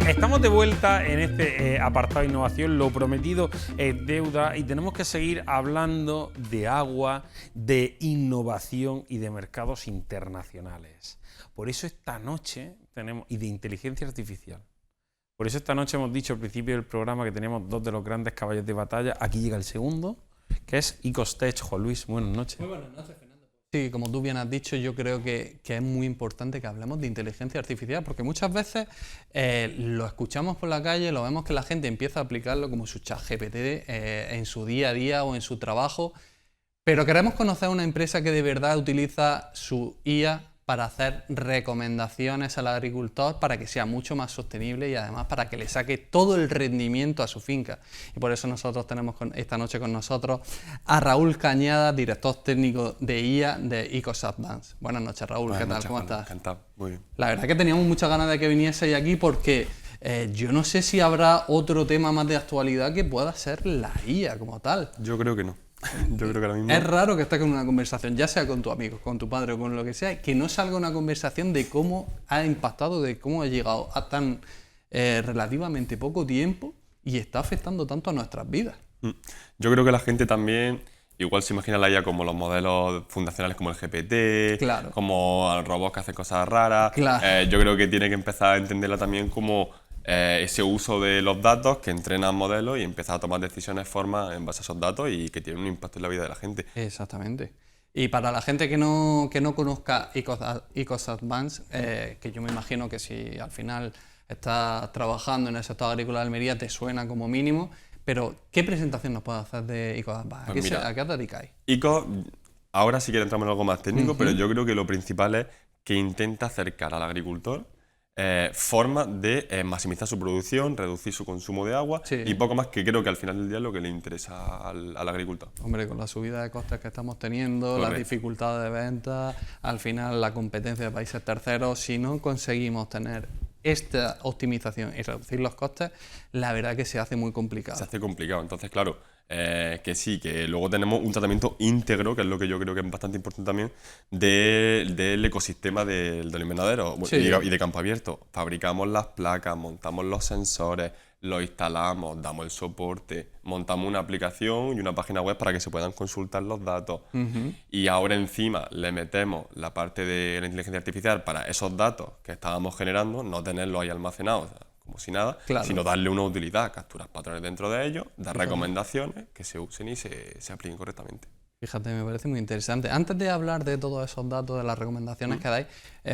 Estamos de vuelta en este apartado de innovación. Lo prometido es deuda y tenemos que seguir hablando de agua, de innovación y de mercados internacionales. Por eso esta noche tenemos, y de inteligencia artificial. Por eso esta noche hemos dicho al principio del programa que teníamos dos de los grandes caballos de batalla. Aquí llega el segundo, que es Icostech. Juan Luis, buenas noches. Muy buenas noches, Fernando. Sí, como tú bien has dicho, yo creo que es muy importante que hablemos de inteligencia artificial, porque muchas veces lo escuchamos por la calle, lo vemos que la gente empieza a aplicarlo como su ChatGPT en su día a día o en su trabajo, pero queremos conocer una empresa que de verdad utiliza su IA para hacer recomendaciones al agricultor para que sea mucho más sostenible y además para que le saque todo el rendimiento a su finca. Y por eso nosotros tenemos esta noche con nosotros a Raúl Cañada, director técnico de IA de Icos Advance. Buenas noches, Raúl. Buenas ¿Qué tal? noches, ¿Cómo Juan. estás? Encantado, muy bien. La verdad que teníamos muchas ganas de que vinieseis aquí porque yo no sé si habrá otro tema más de actualidad que pueda ser la IA como tal. Yo creo que no. Yo creo que ahora mismo... Es raro que estés con una conversación, ya sea con tu amigo, con tu padre o con lo que sea, que no salga una conversación de cómo ha impactado, de cómo ha llegado a tan relativamente poco tiempo y está afectando tanto a nuestras vidas. Yo creo que la gente también igual se imagina la IA como los modelos fundacionales como el GPT, Claro. como robots que hacen cosas raras. Claro. Yo creo que tiene que empezar a entenderla también como ese uso de los datos que entrenan modelos y empieza a tomar decisiones, formas en base a esos datos y que tienen un impacto en la vida de la gente. Exactamente. Y para la gente que no conozca Icos Advance, que yo me imagino que si al final estás trabajando en el sector agrícola de Almería te suena como mínimo, pero ¿qué presentación nos puedes hacer de Icos Advance? Pues mira, ¿A qué os dedicáis? ICO, ahora sí que entramos en algo más técnico, pero yo creo que lo principal es que intenta acercar al agricultor formas de maximizar su producción, reducir su consumo de agua Sí. y poco más, que creo que al final del día es lo que le interesa al agricultor. Hombre, con la subida de costes que estamos teniendo, las Correcto. dificultades de venta, al final la competencia de países terceros, si no conseguimos tener esta optimización y reducir los costes, la verdad que se hace muy complicado. Se hace complicado. Entonces, claro, que sí, que luego tenemos un tratamiento íntegro, que es lo que yo creo que es bastante importante también, del ecosistema del invernadero Sí. y de campo abierto. Fabricamos las placas, montamos los sensores, los instalamos, damos el soporte, montamos una aplicación y una página web para que se puedan consultar los datos. Y ahora encima le metemos la parte de la inteligencia artificial para esos datos que estábamos generando, no tenerlos ahí almacenados como si nada, Claro. sino darle una utilidad, capturar patrones dentro de ellos, dar recomendaciones que se usen y se apliquen correctamente. Fíjate, me parece muy interesante. Antes de hablar de todos esos datos, de las recomendaciones que dais,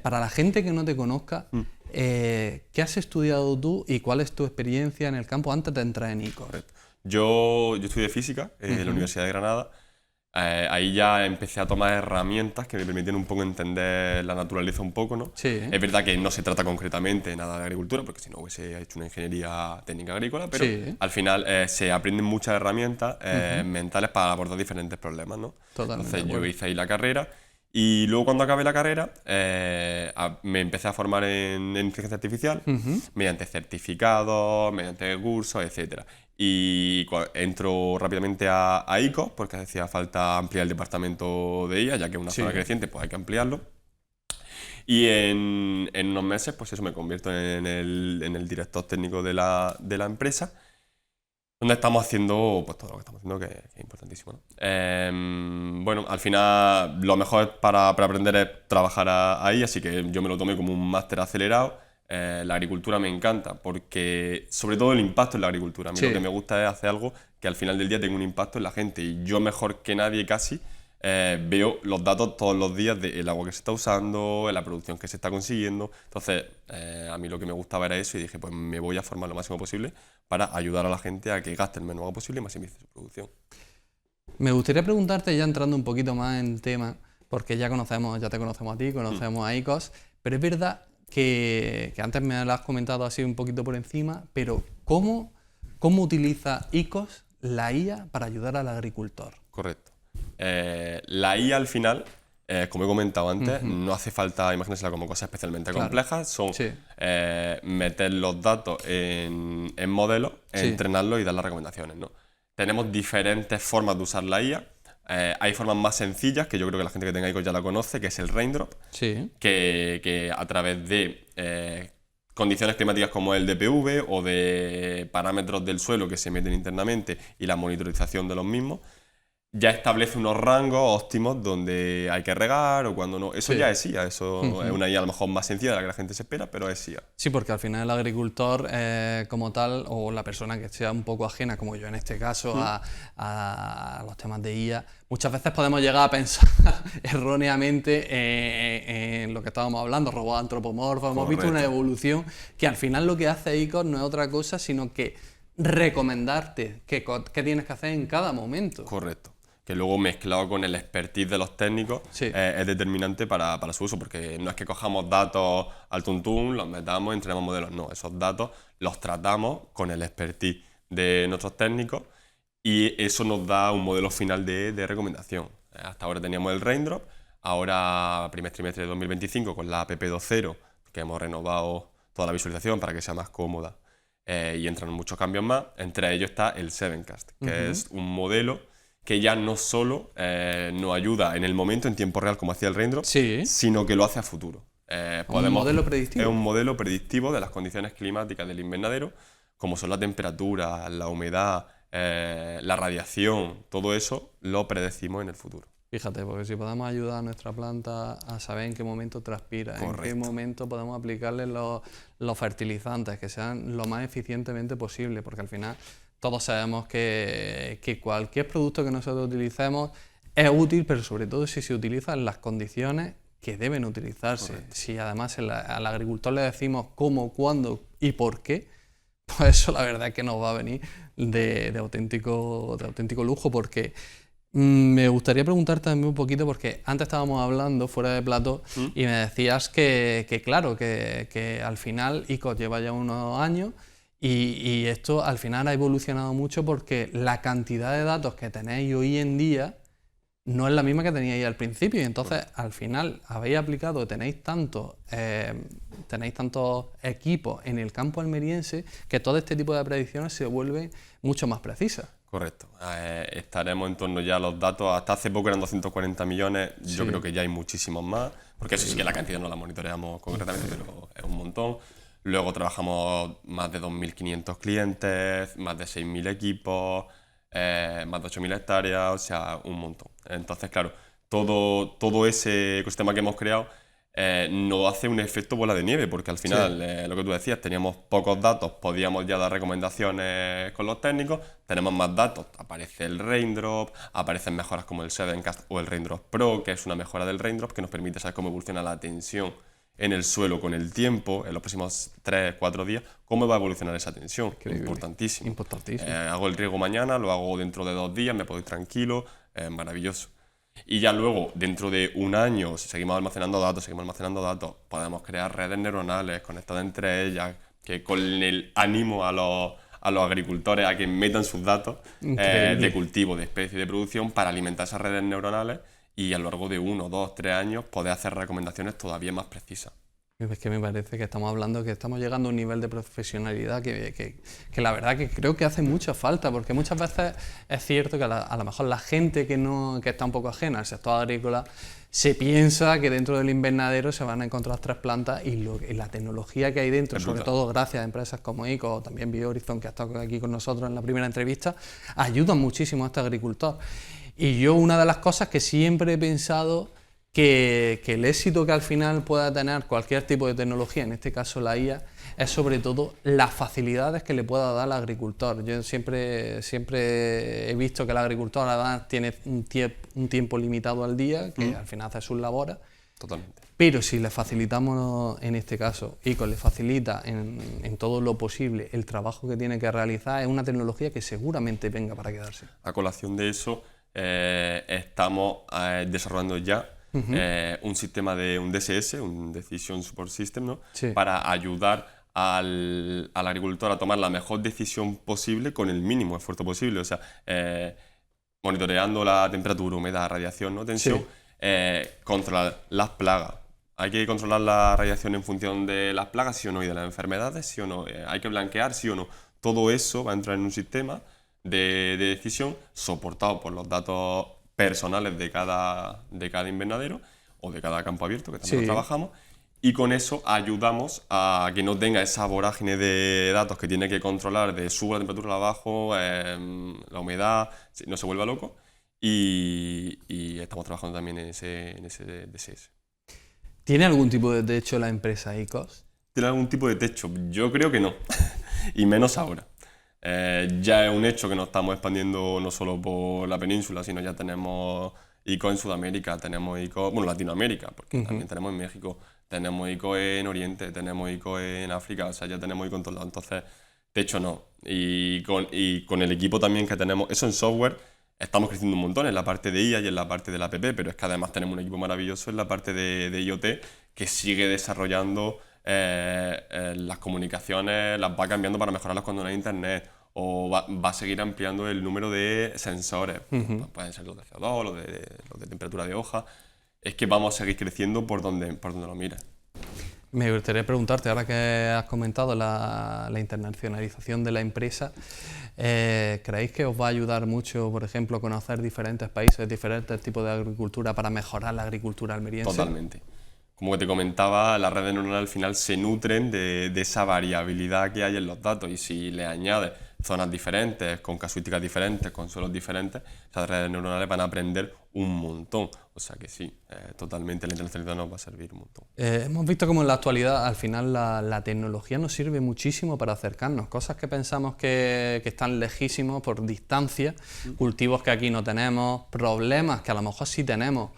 para la gente que no te conozca, ¿qué has estudiado tú y cuál es tu experiencia en el campo antes de entrar en Icos? Yo estudié física en la Universidad de Granada. Ahí ya empecé a tomar herramientas que me permitían un poco entender la naturaleza un poco, ¿no? Sí. Es verdad que no se trata concretamente nada de agricultura, porque si no hubiese hecho una ingeniería técnica agrícola, pero Sí. al final se aprenden muchas herramientas mentales para abordar diferentes problemas, ¿no? Totalmente de Entonces yo acuerdo. hice ahí la carrera y luego cuando acabé la carrera me empecé a formar en inteligencia artificial mediante certificados, mediante cursos, etcétera. Y entro rápidamente a ICO porque hacía falta ampliar el departamento de IA, ya que es una Sí. zona creciente, pues hay que ampliarlo. Y en unos meses, pues eso, me convierto en el director técnico de la empresa, donde estamos haciendo pues todo lo que estamos haciendo, que es importantísimo, ¿no? Bueno, al final lo mejor para aprender es trabajar ahí, así que yo me lo tomé como un máster acelerado. La agricultura me encanta porque, sobre todo, el impacto en la agricultura. A mí Sí. lo que me gusta es hacer algo que al final del día tenga un impacto en la gente, y yo mejor que nadie casi veo los datos todos los días del agua que se está usando, de la producción que se está consiguiendo. Entonces, a mí lo que me gustaba era eso y dije, pues me voy a formar lo máximo posible para ayudar a la gente a que gaste el menos agua posible y maximice su producción. Me gustaría preguntarte, ya entrando un poquito más en tema, porque ya te conocemos a ti, conocemos a Icos, pero es verdad que antes me lo has comentado así un poquito por encima, pero ¿cómo utiliza Icos la IA para ayudar al agricultor? Correcto. La IA al final, como he comentado antes, no hace falta imaginársela como cosas especialmente Claro. complejas, son Sí. meter los datos en modelos, Sí. entrenarlos y dar las recomendaciones, ¿no? Tenemos diferentes formas de usar la IA. Hay formas más sencillas, que yo creo que la gente que tenga ICO ya la conoce, que es el Raindrop, Sí. que a través de condiciones climáticas como el DPV o de parámetros del suelo que se meten internamente y la monitorización de los mismos, ya establece unos rangos óptimos donde hay que regar o cuando no. Eso Sí. ya es IA, eso es una IA a lo mejor más sencilla de la que la gente se espera, pero es IA. Sí, porque al final el agricultor como tal, o la persona que sea un poco ajena, como yo en este caso, a los temas de IA, muchas veces podemos llegar a pensar erróneamente en lo que estábamos hablando, robots antropomorfos. Hemos visto una Correcto. evolución que al final lo que hace ICOS no es otra cosa, sino que recomendarte qué tienes que hacer en cada momento. Correcto. Que luego mezclado con el expertise de los técnicos Sí. es determinante para su uso, porque no es que cojamos datos al tuntún, los metamos, entrenamos modelos, no, esos datos los tratamos con el expertise de nuestros técnicos y eso nos da un modelo final de recomendación. Hasta ahora teníamos el Raindrop, ahora primer trimestre de 2025 con la app 2.0, que hemos renovado toda la visualización para que sea más cómoda y entran muchos cambios más, entre ellos está el 7cast, que es un modelo que ya no solo nos ayuda en el momento, en tiempo real, como hacía el Raindrop, Sí. sino que lo hace a futuro. ¿Un modelo predictivo? Es un modelo predictivo de las condiciones climáticas del invernadero, como son la temperatura, la humedad, la radiación, todo eso lo predecimos en el futuro. Fíjate, porque si podemos ayudar a nuestra planta a saber en qué momento transpira, en qué Correcto. momento podemos aplicarle los fertilizantes, que sean lo más eficientemente posible, porque al final todos sabemos que cualquier producto que nosotros utilicemos es útil, pero sobre todo si se utiliza en las condiciones que deben utilizarse. Correcto. Si además al agricultor le decimos cómo, cuándo y por qué, pues eso la verdad es que nos va a venir de auténtico lujo, porque me gustaría preguntarte también un poquito, porque antes estábamos hablando fuera de plato y me decías que claro, que al final ICOS lleva ya unos años y esto al final ha evolucionado mucho porque la cantidad de datos que tenéis hoy en día no es la misma que teníais al principio y entonces al final habéis aplicado, tenéis tantos equipos en el campo almeriense que todo este tipo de predicciones se vuelven mucho más precisas. Correcto. Estaremos en torno ya a los datos. Hasta hace poco eran 240 millones. Yo Sí. creo que ya hay muchísimos más. Porque eso sí que la cantidad no la monitoreamos concretamente, pero es un montón. Luego trabajamos más de 2.500 clientes, más de 6.000 equipos, más de 8.000 hectáreas, o sea, un montón. Entonces, claro, todo ese ecosistema que hemos creado nos hace un efecto bola de nieve, porque al final, lo que tú decías, teníamos pocos datos, podíamos ya dar recomendaciones con los técnicos, tenemos más datos, aparece el Raindrop, aparecen mejoras como el 7cast o el Raindrop Pro, que es una mejora del Raindrop que nos permite saber cómo evoluciona la tensión en el suelo con el tiempo, en los próximos 3-4 días, cómo va a evolucionar esa tensión. Importantísimo. Importantísimo. Hago el riego mañana, lo hago dentro de 2 días, me puedo ir tranquilo, maravilloso. Y ya luego, dentro de un año, si seguimos almacenando datos, podemos crear redes neuronales conectadas entre ellas, que con el ánimo a los agricultores a que metan sus datos de cultivo, de especie, de producción, para alimentar esas redes neuronales y a lo largo de 1, 2, 3 años poder hacer recomendaciones todavía más precisas. Es que me parece que estamos hablando, que estamos llegando a un nivel de profesionalidad que la verdad que creo que hace mucha falta, porque muchas veces es cierto que a lo mejor la gente que está un poco ajena al sector agrícola se piensa que dentro del invernadero se van a encontrar 3 plantas y la tecnología que hay dentro, sobre todo gracias a empresas como ICOS o también BioHorizon, que ha estado aquí con nosotros en la primera entrevista, ayudan muchísimo a este agricultor. Y yo una de las cosas que siempre he pensado que el éxito que al final pueda tener cualquier tipo de tecnología, en este caso la IA, es sobre todo las facilidades que le pueda dar al agricultor. Yo siempre he visto que el agricultor además tiene un tiempo limitado al día, que al final hace sus labores. Totalmente. Pero si le facilitamos, en este caso, ICOS le facilita en todo lo posible el trabajo que tiene que realizar, es una tecnología que seguramente venga para quedarse. A colación de eso, estamos desarrollando ya un sistema de un DSS, un Decision Support System, ¿no? Sí. Para ayudar al agricultor a tomar la mejor decisión posible con el mínimo esfuerzo posible. O sea, monitoreando la temperatura, humedad, radiación, ¿no? Tensión, controlar las plagas. Hay que controlar la radiación en función de las plagas, sí o no, y de las enfermedades, sí o no. Hay que blanquear, sí o no. Todo eso va a entrar en un sistema de decisión soportado por los datos personales de cada invernadero o de cada campo abierto, que también lo trabajamos, y con eso ayudamos a que no tenga esa vorágine de datos que tiene que controlar de subo la temperatura, la bajo, la humedad, no se vuelva loco. Y estamos trabajando también en ese DSS. ¿Tiene algún tipo de techo la empresa ICOS? ¿Tiene algún tipo de techo? Yo creo que no, y menos ahora. Ya es un hecho que nos estamos expandiendo no solo por la península, sino ya tenemos ICO en Sudamérica, tenemos ICO, bueno, Latinoamérica, porque también tenemos en México, tenemos ICO en Oriente, tenemos ICO en África, o sea, ya tenemos ICO en todos lados. Entonces, techo no. Y con el equipo también que tenemos, eso en software, estamos creciendo un montón en la parte de IA y en la parte de la app, pero es que además tenemos un equipo maravilloso en la parte de IoT que sigue desarrollando las comunicaciones, las va cambiando para mejorarlas cuando no hay internet, o va a seguir ampliando el número de sensores. Pueden ser los de CO2, los de temperatura de hoja. Es que vamos a seguir creciendo por donde lo mires. Me gustaría preguntarte, ahora que has comentado la internacionalización de la empresa, ¿creéis que os va a ayudar mucho, por ejemplo, conocer diferentes países, diferentes tipos de agricultura para mejorar la agricultura almeriense? Totalmente. Como que te comentaba, las redes neuronales al final se nutren de esa variabilidad que hay en los datos, y si le añades zonas diferentes, con casuísticas diferentes, con suelos diferentes, esas redes neuronales van a aprender un montón. O sea que sí, totalmente la internacionalidad nos va a servir un montón. Hemos visto cómo en la actualidad al final la tecnología nos sirve muchísimo para acercarnos, cosas que pensamos que están lejísimos por distancia, cultivos que aquí no tenemos, problemas que a lo mejor sí tenemos,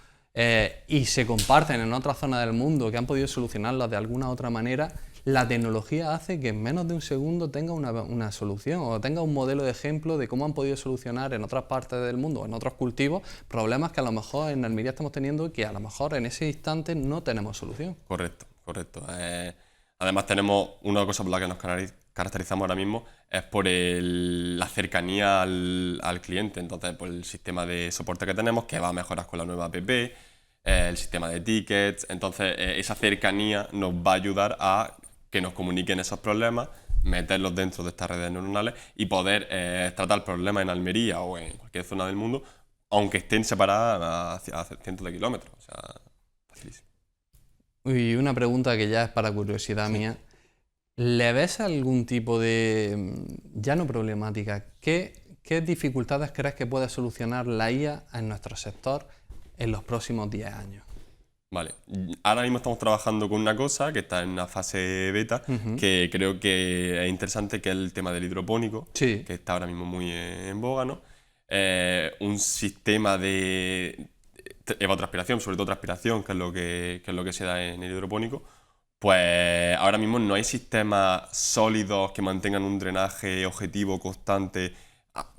y se comparten en otras zonas del mundo que han podido solucionarlas de alguna otra manera. La tecnología hace que en menos de un segundo tenga una solución, o tenga un modelo de ejemplo de cómo han podido solucionar en otras partes del mundo, en otros cultivos, problemas que a lo mejor en Almería estamos teniendo y que a lo mejor en ese instante no tenemos solución. Correcto. Además tenemos una cosa por la que nos caracterizamos ahora mismo, es por la cercanía al cliente. Entonces, por el sistema de soporte que tenemos, que va a mejorar con la nueva app, el sistema de tickets. Entonces, esa cercanía nos va a ayudar a que nos comuniquen esos problemas, meterlos dentro de estas redes neuronales y poder tratar problemas en Almería o en cualquier zona del mundo, aunque estén separadas a cientos de kilómetros. O sea, facilísimo. Y una pregunta que ya es para curiosidad mía. ¿Le ves algún tipo de, ya no problemática, qué dificultades crees que puede solucionar la IA en nuestro sector en los próximos 10 años? Vale, ahora mismo estamos trabajando con una cosa que está en una fase beta, que creo que es interesante, que es el tema del hidropónico, Sí. que está ahora mismo muy en boga, ¿no? Un sistema de evapotranspiración, sobre todo transpiración, que es lo que se da en el hidropónico. Pues ahora mismo no hay sistemas sólidos que mantengan un drenaje objetivo constante.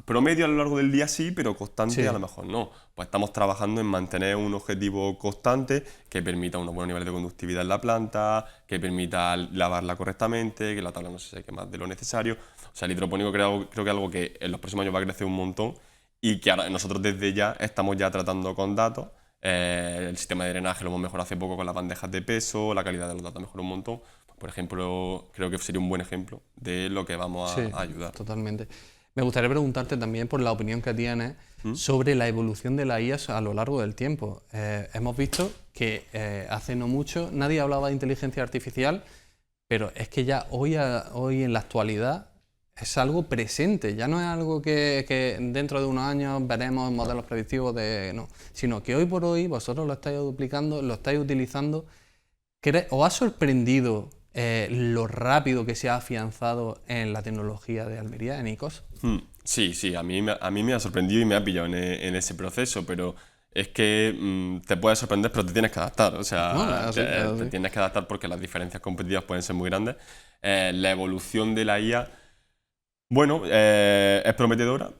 Promedio a lo largo del día sí, pero constante Sí. a lo mejor no. Pues estamos trabajando en mantener un objetivo constante que permita unos buenos niveles de conductividad en la planta, que permita lavarla correctamente, que la tabla no se seque más de lo necesario. O sea, el hidropónico creo que es algo que en los próximos años va a crecer un montón, y que ahora nosotros desde ya estamos ya tratando con datos. El sistema de drenaje lo hemos mejorado hace poco con las bandejas de peso, la calidad de los datos mejoró un montón. Por ejemplo, creo que sería un buen ejemplo de lo que vamos a ayudar. Totalmente. Me gustaría preguntarte también por la opinión que tienes sobre la evolución de la IA a lo largo del tiempo. Hemos visto que hace no mucho nadie hablaba de inteligencia artificial, pero es que ya hoy en la actualidad es algo presente, ya no es algo que dentro de unos años veremos modelos predictivos no, sino que hoy por hoy vosotros lo estáis duplicando, lo estáis utilizando. ¿Os ha sorprendido lo rápido que se ha afianzado en la tecnología de Almería, en ICOS? Sí, a mí me ha sorprendido y me ha pillado en ese proceso, pero es que te puede sorprender, pero te tienes que adaptar. O sea, te tienes que adaptar porque las diferencias competitivas pueden ser muy grandes. La evolución de la IA, bueno, es prometedora.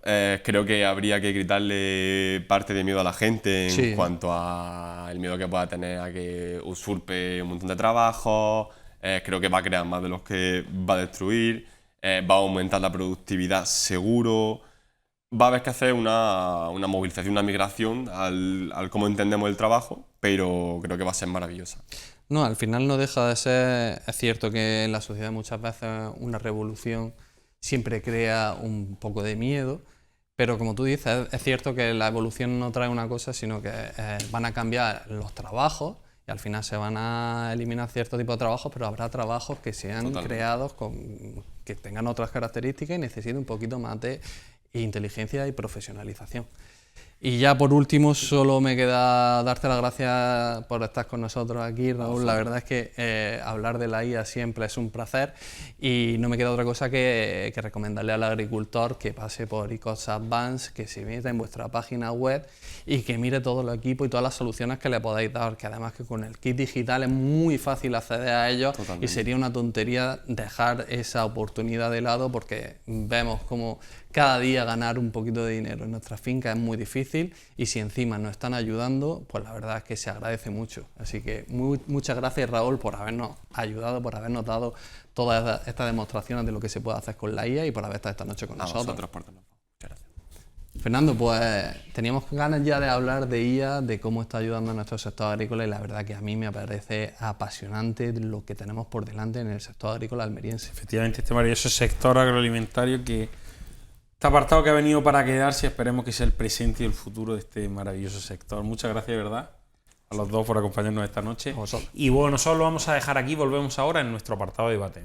Creo que habría que quitarle parte de miedo a la gente en cuanto al miedo que pueda tener a que usurpe un montón de trabajo. Creo que va a crear más de los que va a destruir. Va a aumentar la productividad seguro. Va a haber que hacer una movilización, una migración al cómo entendemos el trabajo, pero creo que va a ser maravillosa. No, al final no deja de ser. Es cierto que en la sociedad muchas veces una revolución siempre crea un poco de miedo, pero como tú dices, es cierto que la evolución no trae una cosa, sino que van a cambiar los trabajos, y al final se van a eliminar cierto tipo de trabajos, pero habrá trabajos que sean Totalmente. creados que tengan otras características y necesiten un poquito más de inteligencia y profesionalización. Y ya por último, solo me queda darte las gracias por estar con nosotros aquí, Raúl. La verdad es que hablar de la IA siempre es un placer y no me queda otra cosa que recomendarle al agricultor que pase por ICOS Advance, que se meta en vuestra página web y que mire todo el equipo y todas las soluciones que le podáis dar, que además que con el kit digital es muy fácil acceder a ellos. Totalmente. Y sería una tontería dejar esa oportunidad de lado porque vemos como cada día ganar un poquito de dinero en nuestra finca es muy difícil y si encima nos están ayudando, pues la verdad es que se agradece mucho. Así que muchas gracias, Raúl, por habernos ayudado, por habernos dado todas estas demostraciones de lo que se puede hacer con la IA y por haber estado esta noche con nosotros. Vosotros por tenernos. Muchas gracias. Fernando, pues teníamos ganas ya de hablar de IA, de cómo está ayudando a nuestro sector agrícola y la verdad que a mí me parece apasionante lo que tenemos por delante en el sector agrícola almeriense. Efectivamente, este maravilloso sector agroalimentario que este apartado que ha venido para quedarse, esperemos que sea el presente y el futuro de este maravilloso sector. Muchas gracias, de verdad, a los dos por acompañarnos esta noche. A vosotros. Y bueno, nosotros lo vamos a dejar aquí, volvemos ahora en nuestro apartado de debate.